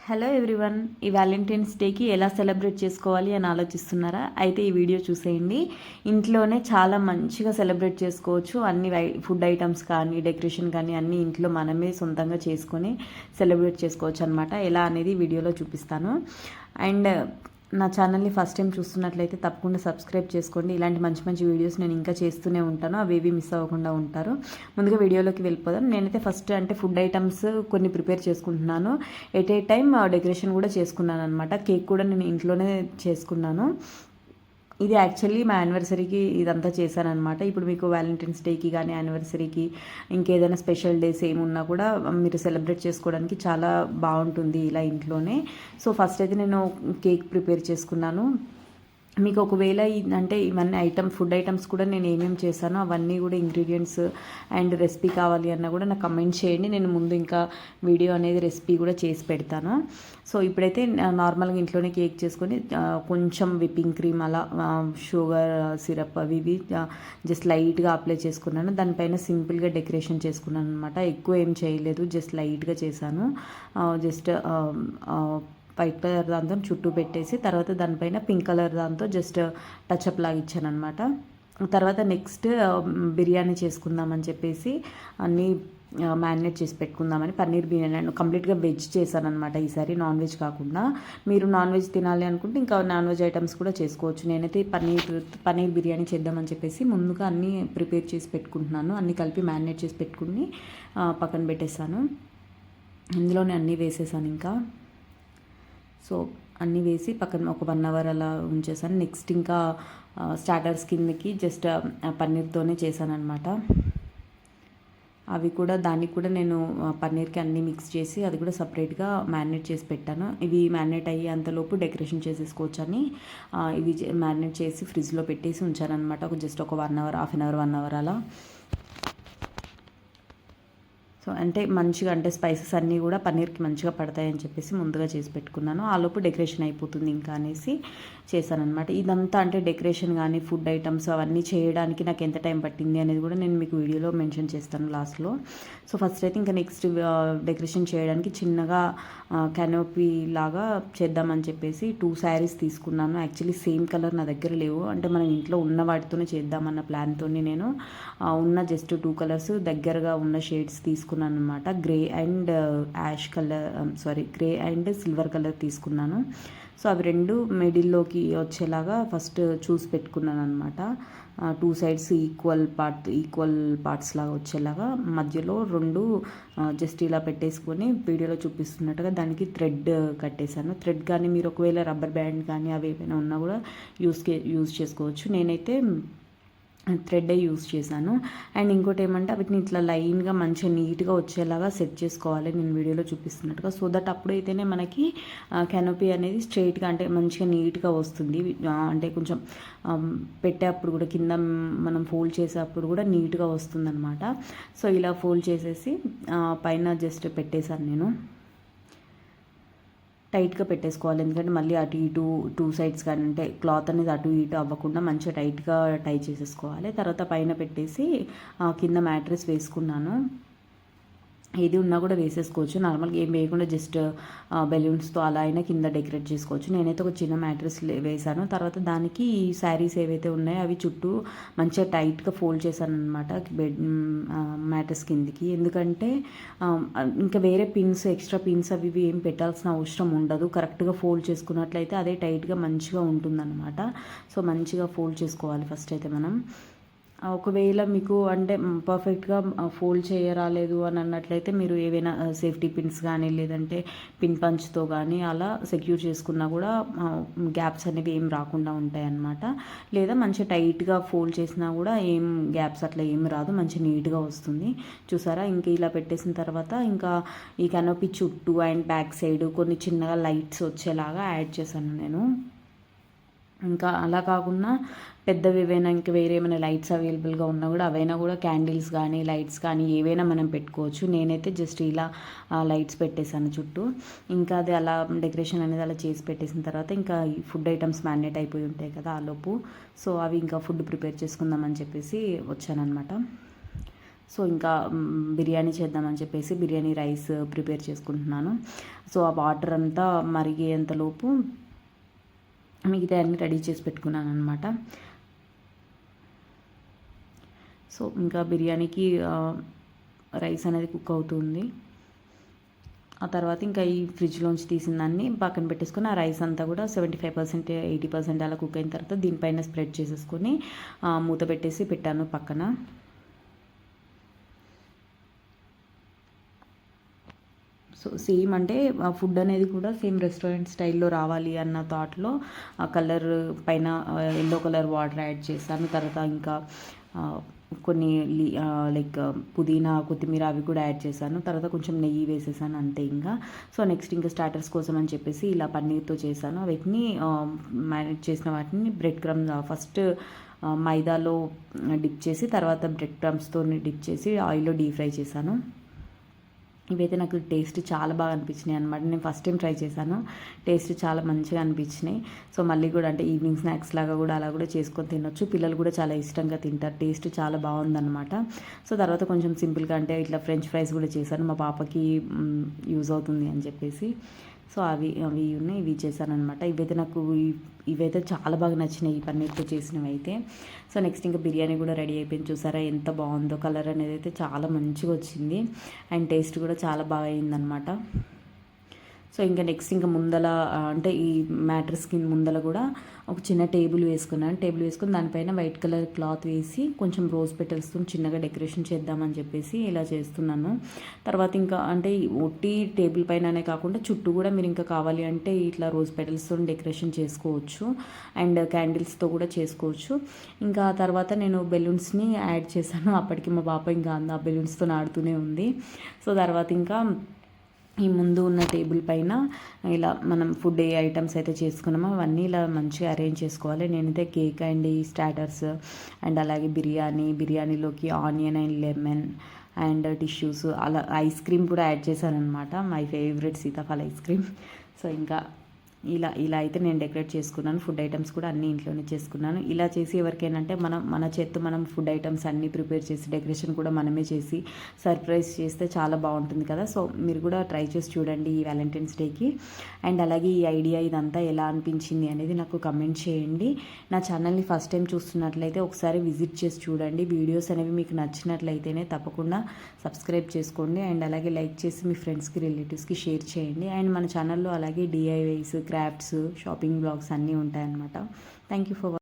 Hello everyone. ఈ Valentine's డేకి ఎలా సెలబ్రేట్ చేసుకోవాలి అని ఆలోచిస్తున్నారా? అయితే ఈ వీడియో చూసేయండి. ఇంట్లోనే చాలా మంచిగా సెలబ్రేట్ చేసుకోవచ్చు. అన్ని ఫుడ్ ఐటమ్స్ కానీ డెకరేషన్ కానీ అన్నీ ఇంట్లో మనమే సొంతంగా చేసుకొని సెలబ్రేట్ చేసుకోవచ్చు అనమాట. ఎలా అనేది వీడియోలో చూపిస్తాను. అండ్ నా ఛానల్ని ఫస్ట్ టైం చూస్తున్నట్లయితే తప్పకుండా సబ్స్క్రైబ్ చేసుకోండి. ఇలాంటి మంచి మంచి వీడియోస్ నేను ఇంకా చేస్తూనే ఉంటాను. అవేవి మిస్ అవ్వకుండా ఉంటారు. ముందుగా వీడియోలోకి వెళ్ళిపోదాం. నేనైతే ఫస్ట్ అంటే ఫుడ్ ఐటమ్స్ కొన్ని ప్రిపేర్ చేసుకుంటున్నాను. ఎట్ ఏ టైం డెకరేషన్ కూడా చేసుకున్నాను అనమాట. కేక్ కూడా నేను ఇంట్లోనే చేసుకున్నాను. ఇది యాక్చువల్లీ మా యానివర్సరీకి ఇదంతా చేశానమాట. ఇప్పుడు మీకు వ్యాలంటైన్స్ డేకి కానీ యానివర్సరీకి ఇంకేదైనా స్పెషల్ డేస్ ఏమున్నా కూడా మీరు సెలబ్రేట్ చేసుకోవడానికి చాలా బాగుంటుంది ఇలా ఇంట్లోనే. సో ఫస్ట్ అయితే నేను కేక్ ప్రిపేర్ చేసుకున్నాను. మీకు ఒకవేళ అంటే ఇవన్నీ ఫుడ్ ఐటమ్స్ కూడా నేను ఏమేమి చేశానో అవన్నీ కూడా ఇంగ్రీడియంట్స్ అండ్ రెసిపీ కావాలి అన్నా కూడా నాకు కమెంట్ చేయండి. నేను ముందు ఇంకా వీడియో అనేది రెసిపీ కూడా చేసి పెడతాను. సో ఇప్పుడైతే నార్మల్గా ఇంట్లోనే కేక్ చేసుకొని కొంచెం విప్పింగ్ క్రీమ్ అలా షుగర్ సిరప్ అవి ఇవి జస్ట్ లైట్గా అప్లై చేసుకున్నాను. దానిపైన సింపుల్గా డెకరేషన్ చేసుకున్నాను అనమాట. ఎక్కువ ఏం చేయలేదు, జస్ట్ లైట్గా చేశాను. జస్ట్ వైట్ కలర్ దాంతో చుట్టూ పెట్టేసి తర్వాత దానిపైన పింక్ కలర్ దాంతో జస్ట్ టచ్అప్ లాగా ఇచ్చాను అనమాట. తర్వాత నెక్స్ట్ బిర్యానీ చేసుకుందామని చెప్పేసి అన్నీ మ్యారినేట్ చేసి పెట్టుకుందామని పన్నీర్ బిర్యానీ కంప్లీట్గా వెజ్ చేశాను అనమాట. ఈసారి నాన్ వెజ్ కాకుండా. మీరు నాన్ వెజ్ తినాలి అనుకుంటే ఇంకా నాన్ వెజ్ ఐటమ్స్ కూడా చేసుకోవచ్చు. నేనైతే పన్నీర్ బిర్యానీ చేద్దామని చెప్పేసి ముందుగా అన్నీ ప్రిపేర్ చేసి పెట్టుకుంటున్నాను. అన్నీ కలిపి మ్యారినేట్ చేసి పెట్టుకుని పక్కన పెట్టేశాను. ఇందులోనే అన్నీ వేసేసాను. ఇంకా సో అన్నీ వేసి పక్కన ఒక 1 అవర్ అలా ఉంచేసాను. నెక్స్ట్ ఇంకా స్టార్టర్స్ కిందకి జస్ట్ పన్నీర్తోనే చేశాను అనమాట. అవి కూడా దానికి కూడా నేను పన్నీర్కి అన్నీ మిక్స్ చేసి అది కూడా సపరేట్గా మ్యారినేట్ చేసి పెట్టాను. ఇవి మ్యారినేట్ అయ్యి అంతలోపు డెకరేషన్ చేసేసుకోవచ్చు అని ఇవి మ్యారినేట్ చేసి ఫ్రిడ్జ్లో పెట్టేసి ఉంచాను అనమాట. జస్ట్ ఒక 1 hour, half an hour, 1 hour అలా. సో అంటే మంచిగా అంటే స్పైసెస్ అన్నీ కూడా పన్నీర్కి మంచిగా పడతాయని చెప్పేసి ముందుగా చేసి పెట్టుకున్నాను. ఆలోపు డెకరేషన్ అయిపోతుంది ఇంకా అనేసి చేశానమాట. ఇదంతా అంటే డెకరేషన్ కానీ ఫుడ్ ఐటమ్స్ అవన్నీ చేయడానికి నాకు ఎంత టైం పట్టింది అనేది కూడా నేను మీకు వీడియోలో మెన్షన్ చేస్తాను లాస్ట్లో. సో ఫస్ట్ అయితే ఇంకా నెక్స్ట్ డెకరేషన్ చేయడానికి చిన్నగా కెనోపీ లాగా చేద్దామని చెప్పేసి 2 శారీస్ తీసుకున్నాను. యాక్చువల్లీ సేమ్ కలర్ నా దగ్గర లేవు. అంటే మనం ఇంట్లో ఉన్న వాటితోనే చేద్దామన్న ప్లాన్తో నేను ఉన్న జస్ట్ 2 కలర్స్ దగ్గరగా ఉన్న షేడ్స్ తీసుకున్నాను అనమాట. Grey and ash colour grey and silver colour తీసుకున్నాను. సో అవి 2 మిడిల్లోకి వచ్చేలాగా ఫస్ట్ చూసి పెట్టుకున్నాను అనమాట. 2 సైడ్స్ ఈక్వల్ పార్ట్స్ లాగా వచ్చేలాగా మధ్యలో 2 జస్ట్ ఇలా పెట్టేసుకొని వీడియోలో చూపిస్తున్నట్టుగా దానికి థ్రెడ్ కట్టేశాను. థ్రెడ్ కానీ మీరు ఒకవేళ రబ్బర్ బ్యాండ్ కానీ అవి ఏమైనా ఉన్నా కూడా యూజ్ చేసుకోవచ్చు. నేనైతే థ్రెడ్ యూస్ చేశాను. అండ్ ఇంకోటి ఏమంటే వీటిని ఇట్లా లైన్గా మంచిగా నీట్గా వచ్చేలాగా సెట్ చేసుకోవాలి నేను వీడియోలో చూపిస్తున్నట్టుగా. సో దట్ అప్పుడైతేనే మనకి కెనోపీ అనేది స్ట్రైట్గా అంటే మంచిగా నీట్గా వస్తుంది. అంటే కొంచెం పెట్టేటప్పుడు కూడా కింద మనం ఫోల్డ్ చేసేటప్పుడు కూడా నీట్గా వస్తుంది అనమాట. సో ఇలా ఫోల్డ్ చేసేసి పైన జస్ట్ పెట్టేశాను నేను. టైట్గా పెట్టేసుకోవాలి. ఎందుకంటే మళ్ళీ అటు ఇటు 2 సైడ్స్ కానీ అంటే క్లాత్ అనేది అటు ఇటు అవ్వకుండా మంచిగా టైట్గా టై చేసేసుకోవాలి. తర్వాత పైన పెట్టేసి కింద మ్యాట్రెస్ వేసుకున్నాను. ఏది ఉన్నా కూడా వేసేసుకోవచ్చు. నార్మల్గా ఏం వేయకుండా జస్ట్ బెలూన్స్తో అలా అయినా కింద డెకరేట్ చేసుకోవచ్చు. నేనైతే ఒక చిన్న మ్యాట్రెస్ వేసాను. తర్వాత దానికి ఈ శారీస్ ఏవైతే ఉన్నాయో అవి చుట్టూ మంచిగా టైట్గా ఫోల్డ్ చేశాను అనమాట మ్యాట్రెస్ కిందికి. ఎందుకంటే ఇంకా వేరే ఎక్స్ట్రా పిన్స్ అవి ఇవి ఏం పెట్టాల్సిన అవసరం ఉండదు. కరెక్ట్గా ఫోల్డ్ చేసుకున్నట్లయితే అదే టైట్గా మంచిగా ఉంటుందన్నమాట. సో మంచిగా ఫోల్డ్ చేసుకోవాలి ఫస్ట్ అయితే మనం. ఒకవేళ మీకు అంటే పర్ఫెక్ట్గా ఫోల్డ్ చేయరాలేదు అని అన్నట్లయితే మీరు ఏవైనా సేఫ్టీ పిన్స్ కానీ లేదంటే పిన్ పంచ్తో కానీ అలా సెక్యూర్ చేసుకున్నా కూడా గ్యాప్స్ అనేవి ఏం రాకుండా ఉంటాయి అన్నమాట. లేదా మంచిగా టైట్గా ఫోల్డ్ చేసినా కూడా ఏం గ్యాప్స్ అట్లా ఏం రాదు, మంచి నీట్గా వస్తుంది. చూసారా? ఇంకా ఇలా పెట్టేసిన తర్వాత ఇంకా ఈ కెనోపీ చుట్టూ అండ్ బ్యాక్ సైడ్ కొన్ని చిన్నగా లైట్స్ వచ్చేలాగా యాడ్ చేశాను నేను. ఇంకా అలా కాకుండా పెద్దవి ఏవైనా ఇంకా వేరే ఏమైనా లైట్స్ అవైలబుల్గా ఉన్నా కూడా అవైనా కూడా క్యాండిల్స్ కానీ లైట్స్ కానీ ఏవైనా మనం పెట్టుకోవచ్చు. నేనైతే జస్ట్ ఇలా లైట్స్ పెట్టేశాను చుట్టూ. ఇంకా అది అలా డెకరేషన్ అనేది అలా చేసి పెట్టేసిన తర్వాత ఇంకా ఈ ఫుడ్ ఐటమ్స్ మ్యారినేట్ అయిపోయి ఉంటాయి కదా ఆలోపు. సో అవి ఇంకా ఫుడ్ ప్రిపేర్ చేసుకుందామని చెప్పేసి వచ్చానమాట. సో ఇంకా బిర్యానీ చేద్దామని చెప్పేసి బిర్యానీ రైస్ ప్రిపేర్ చేసుకుంటున్నాను. సో ఆ వాటర్ అంతా మరిగేంతలోపు మిగతా అన్ని రెడీ చేసి పెట్టుకున్నాను అనమాట. సో ఇంకా బిర్యానీకి రైస్ అనేది కుక్ అవుతుంది. ఆ తర్వాత ఇంకా ఈ ఫ్రిడ్జ్లోంచి తీసిన దాన్ని పక్కన పెట్టేసుకొని ఆ రైస్ అంతా కూడా 75% 80% అలా కుక్ అయిన తర్వాత దీనిపైన స్ప్రెడ్ చేసేసుకొని మూత పెట్టేసి పెట్టాను పక్కన. సో సేమ్ అంటే ఫుడ్ అనేది కూడా సేమ్ రెస్టారెంట్ స్టైల్లో రావాలి అన్న థాట్లో ఆ కలర్ పైన ఎల్లో కలర్ వాటర్ యాడ్ చేశాను. తర్వాత ఇంకా కొన్ని లైక్ పుదీనా కొత్తిమీర అవి కూడా యాడ్ చేశాను. తర్వాత కొంచెం నెయ్యి వేసేసాను అంతే ఇంకా. సో నెక్స్ట్ ఇంకా స్టార్టర్స్ కోసం అని చెప్పేసి ఇలా పన్నీర్తో చేశాను. వీటిని మ్యారినేట్ చేసిన వాటిని బ్రెడ్ క్రమ్స్ ఫస్ట్ మైదాలో డిప్ చేసి తర్వాత బ్రెడ్ క్రమ్స్తో డిప్ చేసి ఆయిల్లో డీప్ ఫ్రై చేశాను. ఇవైతే నాకు టేస్ట్ చాలా బాగా అనిపించినాయి అనమాట. నేను ఫస్ట్ టైం ట్రై చేశాను, టేస్ట్ చాలా మంచిగా అనిపించినాయి. సో మళ్ళీ కూడా అంటే ఈవినింగ్ స్నాక్స్ లాగా కూడా అలా కూడా చేసుకొని తినొచ్చు. పిల్లలు కూడా చాలా ఇష్టంగా తింటారు. టేస్ట్ చాలా బాగుందన్నమాట. సో తర్వాత కొంచెం సింపుల్గా అంటే ఇట్లా ఫ్రెంచ్ ఫ్రైస్ కూడా చేశాను, మా పాపకి యూజ్ అవుతుంది అని చెప్పేసి. సో అవి ఉన్నాయి, ఇవి చేశానమాట. ఇవైతే చాలా బాగా నచ్చినాయి ఈ పన్నీర్తో చేసినవి అయితే. సో నెక్స్ట్ ఇంకా బిర్యానీ కూడా రెడీ అయిపోయింది. చూసారా ఎంత బాగుందో, కలర్ అనేది అయితే చాలా మంచిగా వచ్చింది అండ్ టేస్ట్ కూడా చాలా బాగా అయిందనమాట. సో ఇంకా నెక్స్ట్ ఇంకా ముందల అంటే ఈ మ్యాట్రస్కి ముందల కూడా ఒక చిన్న టేబుల్ వేసుకున్నాను. టేబుల్ వేసుకుని దానిపైన వైట్ కలర్ క్లాత్ వేసి కొంచెం రోజ్ పెటల్స్తో చిన్నగా డెకరేషన్ చేద్దామని చెప్పేసి ఇలా చేస్తున్నాను. తర్వాత ఇంకా అంటే ఒట్టి టేబుల్ పైననే కాకుండా చుట్టూ కూడా మీరు ఇంకా కావాలి అంటే ఇట్లా రోజ్ పెటల్స్తో డెకరేషన్ చేసుకోవచ్చు అండ్ క్యాండిల్స్తో కూడా చేసుకోవచ్చు. ఇంకా తర్వాత నేను బెలూన్స్ని యాడ్ చేశాను. అప్పటికి మా పాప ఇంకా ఆ బెలూన్స్తో ఆడుతూనే ఉంది. సో తర్వాత ఇంకా ఈ ముందు ఉన్న టేబుల్ పైన ఇలా మనం ఫుడ్ ఏ ఐటమ్స్ అయితే చేసుకున్నామో అవన్నీ ఇలా మంచిగా అరేంజ్ చేసుకోవాలి. నేనైతే కేక్ అండ్ ఈ స్టార్టర్స్ అండ్ అలాగే బిర్యానీలోకి onion and lemon and tissues అలా ఐస్ క్రీమ్ కూడా యాడ్ చేశాను అనమాట. మై ఫేవరెట్ సీతాఫల ఐస్ క్రీమ్. సో ఇంకా ఇలా అయితే నేను డెకరేట్ చేసుకున్నాను. ఫుడ్ ఐటమ్స్ కూడా అన్నీ ఇంట్లోనే చేసుకున్నాను. ఇలా చేసి ఎవరికైనా అంటే మన చేత్తో మనం ఫుడ్ ఐటమ్స్ అన్నీ ప్రిపేర్ చేసి డెకరేషన్ కూడా మనమే చేసి సర్ప్రైజ్ చేస్తే చాలా బాగుంటుంది కదా. సో మీరు కూడా ట్రై చేసి చూడండి ఈ వ్యాలంటైన్స్ డేకి. అండ్ అలాగే ఈ ఐడియా ఇదంతా ఎలా అనిపించింది అనేది నాకు కమెంట్ చేయండి. నా ఛానల్ని ఫస్ట్ టైం చూస్తున్నట్లయితే ఒకసారి విజిట్ చేసి చూడండి. వీడియోస్ అనేవి మీకు నచ్చినట్లయితేనే తప్పకుండా సబ్స్క్రైబ్ చేసుకోండి అండ్ అలాగే లైక్ చేసి మీ ఫ్రెండ్స్కి రిలేటివ్స్కి షేర్ చేయండి. అండ్ మన ఛానల్లో అలాగే DIYs క్రాఫ్ట్స్ షాపింగ్ బ్లాగ్స్ అన్నీ ఉంటాయన్నమాట. Thank you for